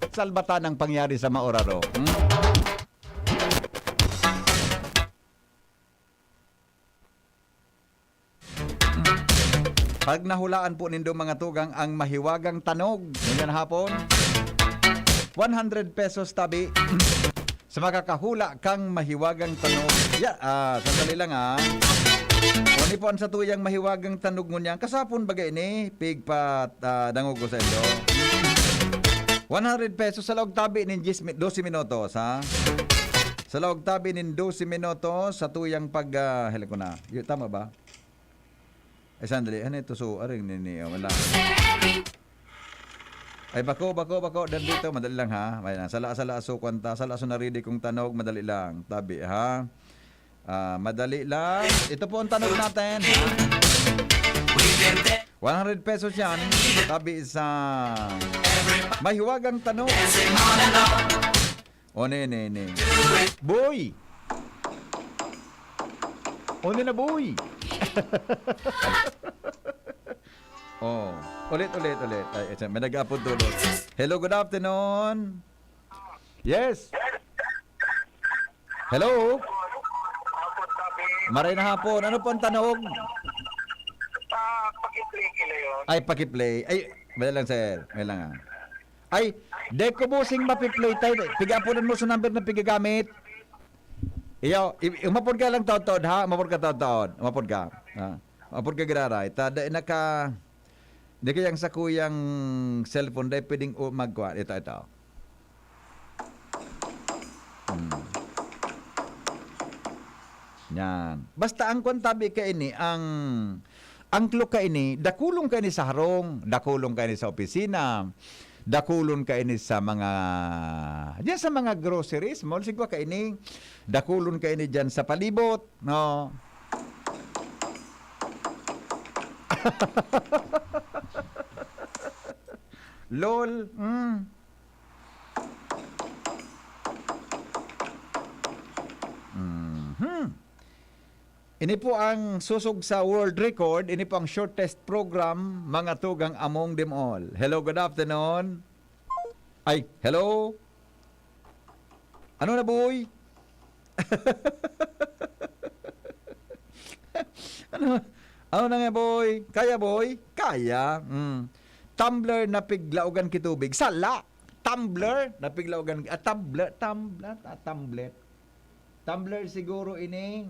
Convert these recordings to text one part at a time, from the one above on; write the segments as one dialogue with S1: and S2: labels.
S1: Salbatan ang pangyari sa Maoraro. Pag nahulaan po nindo mga tugang ang mahiwagang tanog, ngayon hapon, 100 pesos tabi sa makakahula kang mahiwagang tanog. Sandali lang Wani po ang sa tuyang mahiwagang tanog mo niyan. Kasapon bagay ni, pigpat dangugo sa ilo. 100 pesos sa log tabi ng 12 minutos, ha? Sa log tabi ng 12 minutos sa tuyang pag... hila ko na. Tama ba? Ay, sandali. Ano ito? So, aring nini. Wala. Ay, bako. Dan dito. Madali lang, ha? Sala so kwanta. Sala so naridi kong tanog. Madali lang. Tabi, ha? Madali lang. Ito po ang tanog natin. 100 pesos yan. Tabi sa mahiwagang tanog. O, nene. Boy! O, nene, boy! Oh, ulit. Ay, may nag-upload tulot. Hello, good afternoon. Yes. Hello. Maray na hapon. Ano po ang tanog?
S2: Pakiplay kila yun.
S1: Ay, pakiplay. Ay, may lang sir. May lang Ay, deko busing mapiplay tayo. Pigapunan mo sa number na pigagamit. Iyo, umapod ka lang taod-taod, ha? Umapod ka taod-taod. Umapod ka. Umapod ka giraray. Tada, hindi kayang sa kuyang cellphone, dahil pwedeng magkuha. Ito. Yan. Basta ang kwantabi ka ini, ang clue ka ini, dakulong ka ini sa harong, dakulong ka ini sa opisina, dakulon ka ini sa mga diyan sa mga groceries mall sigwa ka ini dakulon ka ini diyan sa palibot no. Lol. Ini po ang susog sa world record. Ini po ang shortest program, mga tugang among them all. Hello, good afternoon. Ay, hello. Ano na, boy? ano na nga, boy? Kaya, boy? Kaya. Tumbler na piglaugan kitubig. Sala. Tumbler na piglaugan. Tumbler siguro ini.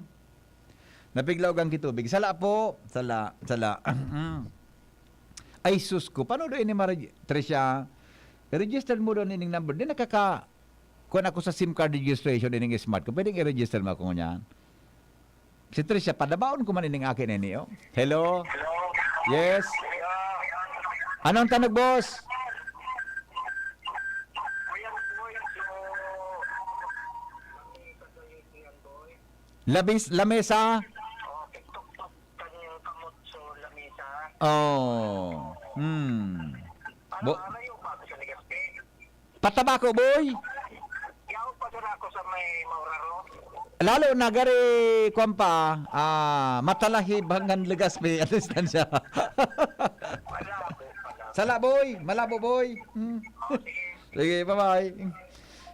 S1: Napiglaw gang kitubig. Sala po. Sala. Ay, sus ko. Paano doon ini Tricia? I-register mo doon ining number. Di kuhan ako sa SIM card registration ining smart ko. Pwedeng i-register mo ako niyan. Si Tricia, padabaon ko man ining akin ini. Oh. Hello? Yes? Anong tanong, boss? Lamesa? Oh. Patabako, boy.
S2: Yaw pa sila ako sa may Mauraro.
S1: Lalo na gari kwampa, matalahib hanggang Legazpi at distansya. Sala, boy. Malabo, boy. Sige, bye-bye.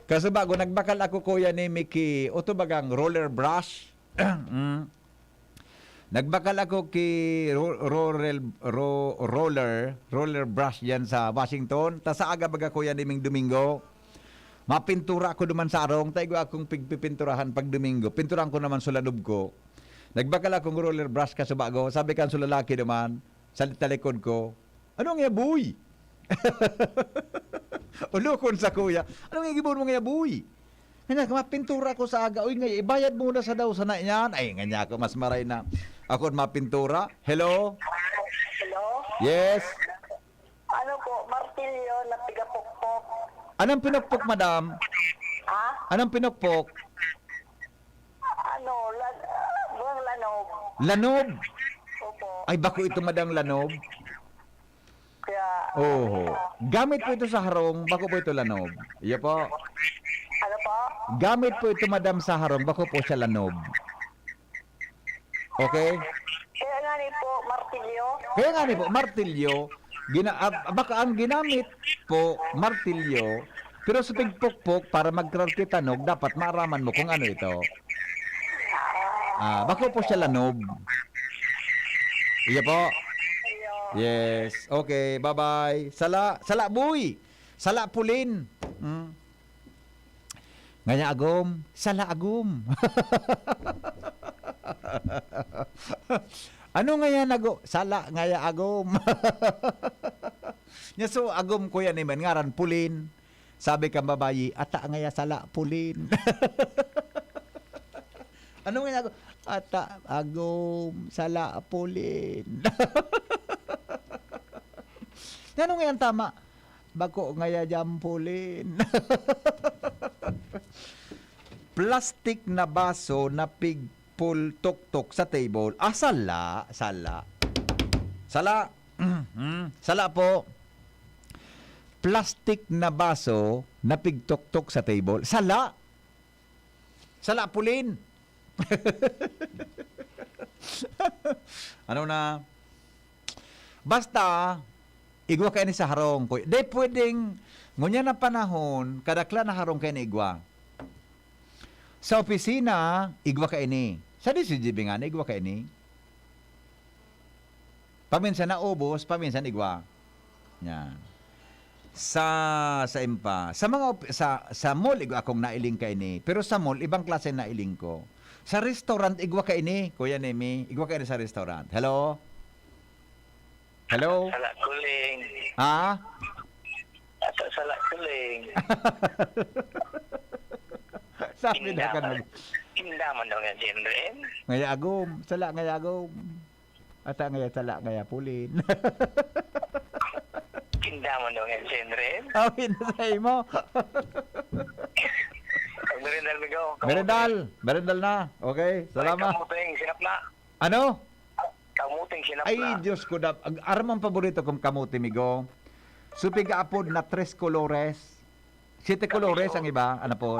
S1: Kaso bago nagbakal ako kuya ni Mickey, o to bagang roller brush. Nagbakal ako ki roller brush yan sa Washington. Ta sa aga baga kuya ni Ming Domingo. Mapintura ako duman sa arong. Tayo akong pigpipinturahan pag Domingo. Pinturan ko naman sa lanob ko. Nagbakal akong roller brush kaso bago. Sabi kan sa lalaki naman, sa talikod ko, ano nga boy? Ulukon sa kuya. Ano nga gibon mo nga boy? Kanya, mapintura ko sa aga. Uy, nga, ibayad muna sa daw sa na yan. Ay, nga ako, mas maray na. Ako mapintura. Hello?
S2: Hello?
S1: Yes?
S2: Ano po, martilyo na pigapokpok.
S1: Anong pinukpok, madam?
S2: Ha?
S1: Anong pinukpok?
S2: Ano, buong lanob.
S1: Lanob?
S2: Opo.
S1: Ay, bako ito, madam, lanob?
S2: Kaya,
S1: Oh. Gamit po ito sa harong, bako po ito lanob. Iya po.
S2: ano po?
S1: Gamit po ito, madam, sa harong, bako po siya lanob. Okay?
S2: Kaya nga ni po, martilyo.
S1: Kaya nga ni po, martilyo, baka ang ginamit po, martilyo, pero sa pigpukpok para magkrarkitanog, dapat maaraman mo kung ano ito. Bako po siya lanob. Iya po.
S2: Ayo.
S1: Yes. Okay, bye-bye. Sala boy. Sala pulin. Ngaya agom, sala agom. Ano ngaya nago? Sala ngaya agom. Nya so agom ko yan man ngaran pulin. Sabi kang babayi, ata ngaya sala pulin. Ano ngaya agom? Ata agom sala pulin. Ano ngaya tama? Bako ngaya jampulin. Plastic na baso na pigpul tuktok sa table. Sala. Sala po. Plastic na baso na pigtuktok sa table. Sala pulin. Ano na? Basta igwa kayo ni sa harong. Di pwedeng ngunya na panahon kadakla na harong kayo ni igwa. Sa opisina, igwa ka ini. Sa DCGB nga, igwa ka ini. Paminsan na ubos, paminsan igwa. Yan. Sa impa. Sa mall, igwa akong nailing ka ini. Pero sa mall, ibang klase nailing ko. Sa restaurant, igwa ka ini. Kuya Nemi, igwa ka ini sa restaurant. Hello? Hello?
S2: Sala kuling.
S1: Ha?
S2: Sala kuling.
S1: Sabi na ka na.
S2: Indaman daw nga Jenren.
S1: Ngaya agom. Sala ngaya agom. Ata ngaya sala ngaya pulin.
S2: Indaman daw nga Jenren.
S1: Hinasay mo.
S2: Merendal bigo.
S1: Merendal na. Okay, salamat.
S2: Kamuting sinapla.
S1: Ano?
S2: Kamuting sinapla.
S1: Ay, Diyos ko na. Aramang paborito kong kamuti, migo. Supiga apod na 3 colores. 7 colores ang iba, ano po?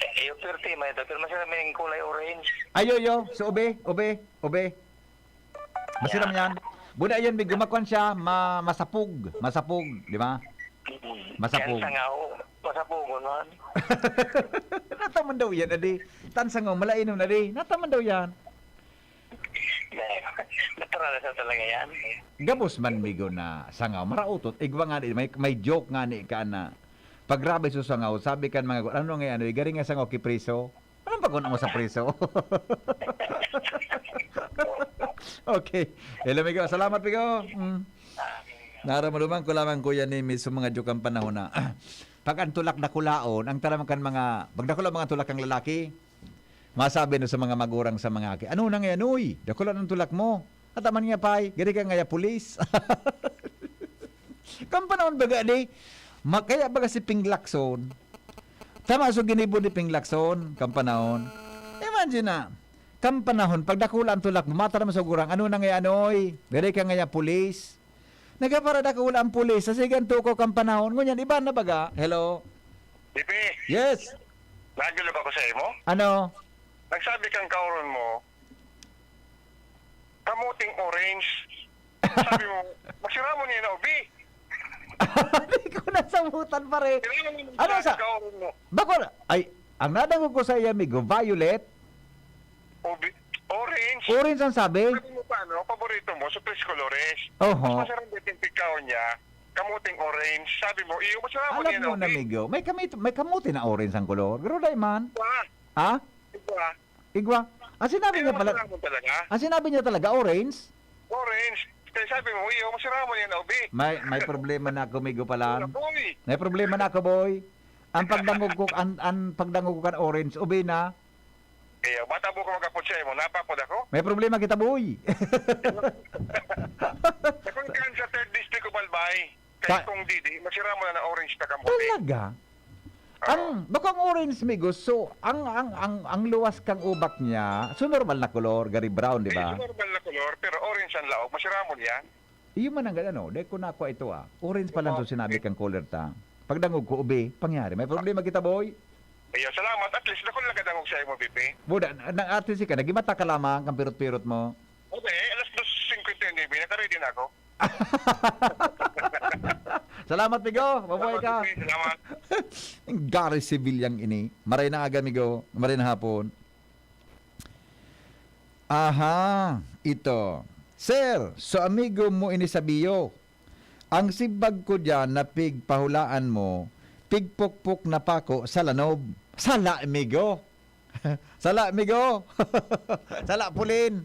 S2: Yung 30 may ito, pero masarap may kulay orange.
S1: Ayo. So, ube. Masiram yan. Buda yan, migo. Makwan siya, masapog, di ba? Masapog.
S2: Yan sangaw, masapog man.
S1: Nataman daw yan, adi. Tansangaw, malainom na di. Nataman daw yan.
S2: Natural sa talaga yan.
S1: Gabos man migo na sangaw marautot igwa nga ni may joke nga ni ka na pag grabe sa sangaw sabi kan mga ano nga ano garing nga sangaw ki preso anong paguna mo sa preso. Okay, hello migo, salamat migo. Nararamdaman ko lamang kuya ni Miss mga joke ang panahon na pag ang tulak na kulaon ang taram kan mga pagdakula mga tulak ang lalaki masabi no sa mga magurang sa mga aki ano na nga yan uy dakulan ang tulak mo. At aman nga pay, gari ka nga pulis. Kampanahon baga di, kaya baga si Pinglakson. Tama so ginibo ni Pinglakson, kampanahon. Imagine na, kampanahon, pag dakulan tulak mo, matara mo sa gurang, ano na nga anoy, gari ka nga pulis. Nagapara dakula ang pulis, sa siganto ko kampanahon, ngunyan, iba na baga, hello?
S2: Pipi,
S1: Yes,
S2: nagulo ba ko sa imo?
S1: ano?
S2: Nagsabi kang kauron mo, kamuting orange. Sabi mo, masira mo niya na ubi.
S1: Hindi ko nasamutan pa rin. Ano sa?
S2: Kauron mo,
S1: Bako, ay, ang nadangog ko sa iyo, amigo, violet,
S2: ubi, orange.
S1: orange ang sabi.
S2: Sabi mo pa, ano, paborito mo, supres colores.
S1: Oho.
S2: Masarap din yung pikaw niya, kamuting orange. Sabi mo, iyo, masira mo niya
S1: Alam
S2: na
S1: mo na,
S2: ubi.
S1: amigo, may kamuti na orange ang kolor. Pero dahil man, ha?
S2: Diba?
S1: Igwa? Sinabi niya pala,
S2: Masira mo talaga.
S1: sinabi niya talaga orange?
S2: Orange. Kaya sabi mo, iyo, masira mo niya na ubi.
S1: May problema na ako, amigo pala.
S2: Boy,
S1: May problema na ako, boy. Ang pagdangog ko, ang pagdangog ko kan orange, ubi na.
S2: iyo, bata mo ko magkapot siya mo, napapod ako.
S1: May problema kita, boy.
S2: Kung kan sa 3rd district of Albay,
S1: Ka-
S2: kaya kung didi, masira mo na orange na kamuti.
S1: Talaga? Baka ang orange, amigo, so, ang luwas kang ubak niya, so normal na color, gari brown, di ba?
S2: Normal na color, pero orange ang laog. Masira mo niyan.
S1: Iyo man ang gano, dahil ko na ako ito Orange pa lang so sinabi kang color ta. Pagdangog ko, ubi, pangyari. May problema kita, boy.
S2: Iyo, salamat. At least nakul lang kadangog sa imo, Pipi.
S1: Buda, nang ate si ka, nagimata ka lamang, kang pirot-pirot mo.
S2: Okay, alas 2:59, nakaready na ako.
S1: Salamat, Migo. Mabuhay ka.
S2: Salamat.
S1: Gary Civilian ini. Maray na aga, Migo. Maray na hapon. Aha, ito. Sir, so amigo mo ini sabiyo. Ang sibag ko dyan na pigpahulaan mo, pigpukpuk na pako sa lanob. Sala, amigo. Sala, amigo. Sala, pulin.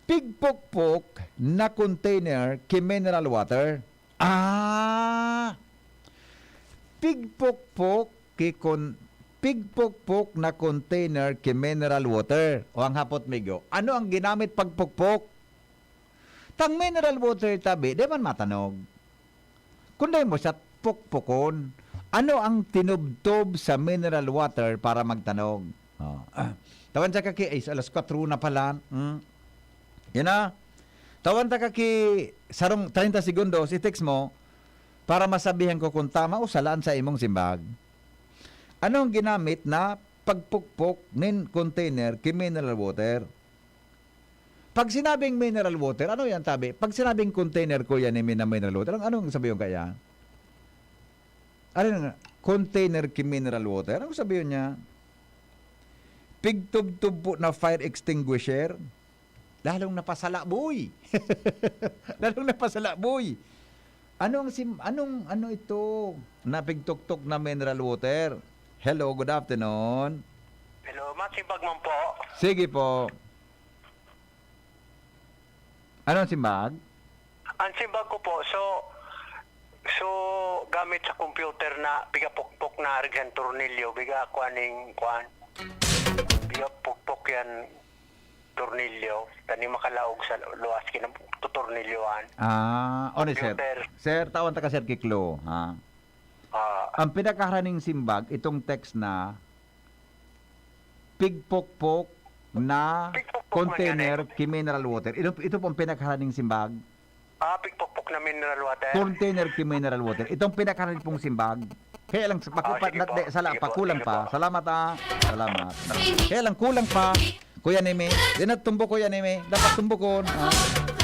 S1: Pigpukpuk na container ki mineral water. Pigpukpuk pigpukpuk na container ki mineral water. O ang hapot, migo. Ano ang ginamit pagpukpuk? Tang mineral water tabi, di man matanog. Kundi mo sa pukpukon, ano ang tinubtob sa mineral water para magtanog? Tawan sa kaki, ay alas 4 na pala. Yan na. Tawan ta kaki, sarong 30 segundos, i-text mo para masabihan ko kung tama o salaan sa imong simbag. Ano ang ginamit na pagpukpok nin container ki mineral water? Pag sinabing mineral water, ano yan tabi? Pag sinabing container ko yan na mineral water, anong sabihin kaya? Ano nga? Container ki mineral water? Anong sabihin niya? Pigtub-tub po na fire extinguisher? Lalong napasala, boy. Lalong napasala, boy. Ano ito? Napigtuktok na mineral water. Hello, good afternoon.
S2: Hello, masibag man po.
S1: Sige po. Anong simbag?
S2: Ang simbag ko po, so gamit sa computer na pigapukpok na argan tornilyo, biga kuaning biga pukpok yan tornilyo, tani makalaog sa luwas kinang tutornilyoan.
S1: Oni sir.
S2: Computer.
S1: Sir, tawan ta ka sir Kiklo, ha? Ang pinakaharaning simbag, itong text na pigpokpok na
S2: Pigpokpok
S1: container ki mineral water. Ito pong pinakaharaning simbag.
S2: Pigpukpok na mineral water.
S1: Container ki mineral water. Itong pinakaharaning pong simbag. Kaya lang,
S2: sige po. Sige po,
S1: kulang
S2: sige
S1: pa.
S2: po.
S1: Salamat Salamat. Kaya lang, kulang pa. Kuya Neme, di natutumbo Kuya Neme. Dapat tumbukon.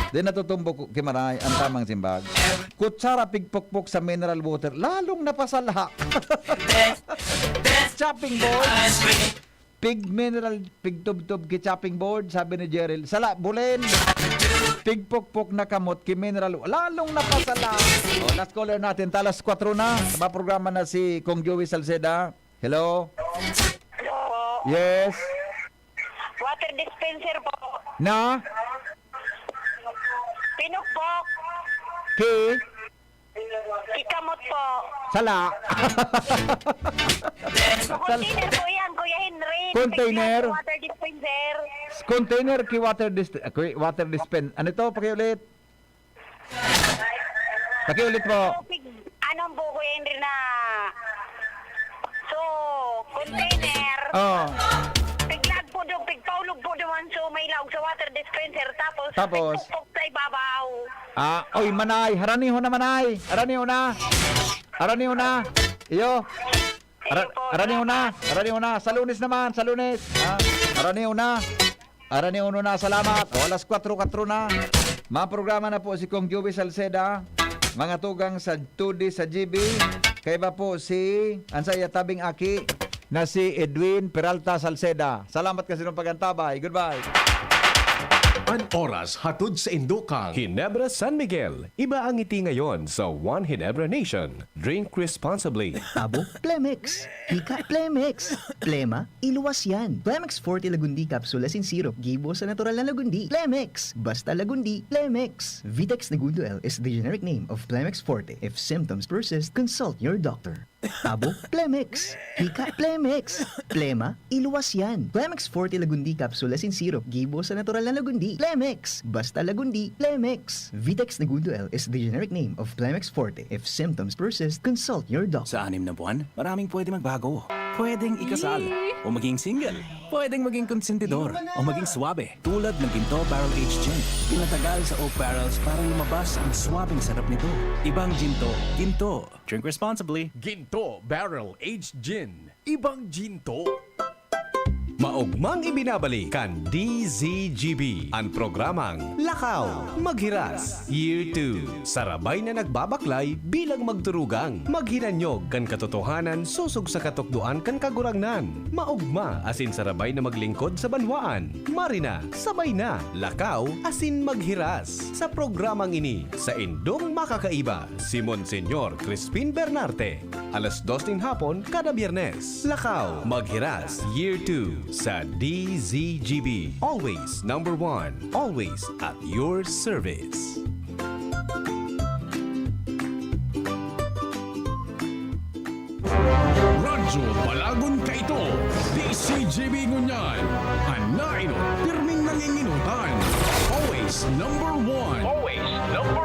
S1: Di natutumbo kimaray ang tamang simbag. Kutsara pigpukpok sa mineral water. Lalong napasala. Chopping board. Pigtub-tub ki chopping board, sabi ni Jeril. Sala, bulin. Pigpukpok na kamot ki mineral. Lalong napasala. Last caller natin. Talas 4 na. Programa na si Kong Joey Salceda. Hello?
S3: Hello po.
S1: Yes?
S3: Water dispenser po.
S1: Na?
S3: Pinukpok.
S1: Ki?
S3: Ikamot po.
S1: Sala.
S3: Container po yan, Kuya Henry.
S1: Container?
S3: Water dispenser.
S1: Container ki water dispense. Ano ito? Pakiulit. Pakiulit po.
S3: Anong po, Kuya Henry na... So, container.
S1: Oh.
S3: Piglag po doon, pigpaulog po doon. So, may laog sa water dispenser. Tapos? Pigpukpok sa ibabaw.
S1: Oy, manay. Haraniho na, manay. Haraniho na. Haraniho na. Iyo. Haraniho na. Haraniho na. Sa Lunes naman. Sa Lunes. Haraniho na. Haraniho na. Salamat. Alas 4 na. Mga programa na po si Kong Joey Salceda. Mga tugang sa 2D sa GB. Kaya ba po si Ansaya Tabing Aki na si Edwin Peralta Salceda. Salamat kasi ng pagantabay. Goodbye.
S4: An oras hatod sa Indukang Ginebra San Miguel. Iba ang ngiti ngayon sa One Ginebra Nation. Drink responsibly.
S5: Tabo, Plemex. Hika, Plemex. Plema, iluwas yan. Plemex Forte Lagundi Capsula sin Syrup. Gibo sa natural na Lagundi. Plemex. Basta Lagundi. Plemex. Vitex Negundo L is the generic name of Plemex Forte. If symptoms persist, consult your doctor. Tabo, Plemex. Hika, Plemex. Plema, iluwas yan. Plemex Forte Lagundi Capsula sin Syrup. Gibo sa natural na Lagundi. Plemex. Basta Lagundi. Plemex. Vitex Negundo L is the generic name of Plemex Forte. If symptoms persist, consult your doctor.
S6: Sa 6 na buwan, maraming pwede magbago. Pwedeng ikasal, o maging single. Pwedeng maging konsentidor, o maging swabe. Tulad ng Ginto Barrel Aged Gin. Pinatagal sa oak barrels para lumabas ang swabing sarap nito. Ibang Ginto, Ginto. Drink responsibly.
S4: Ginto Barrel Aged Gin. Ibang Ginto. Maugmang ibinabalik kan DZGB ang programang Lakaw, Maghiras, Year 2. Sarabay na nagbabaklay bilang magturugang. Maghinanyog kan katotohanan susog sa katukduan kan kagurangnan. Maugma asin sarabay na maglingkod sa banwaan. Marina, sabay na. Lakaw asin maghiras. Sa programang ini, sa Indong Makakaiba, si Monsenyor Crispin Bernarte. Alas 2 ng hapon kada Biyernes. Lakaw, Maghiras, Year 2 sa DZGB. Always number 1. Always at your service.
S7: Radyo Balagon Kaito, DCGB Ngunyan, Anaino, pirming nanginginutan. Always number 1. Always number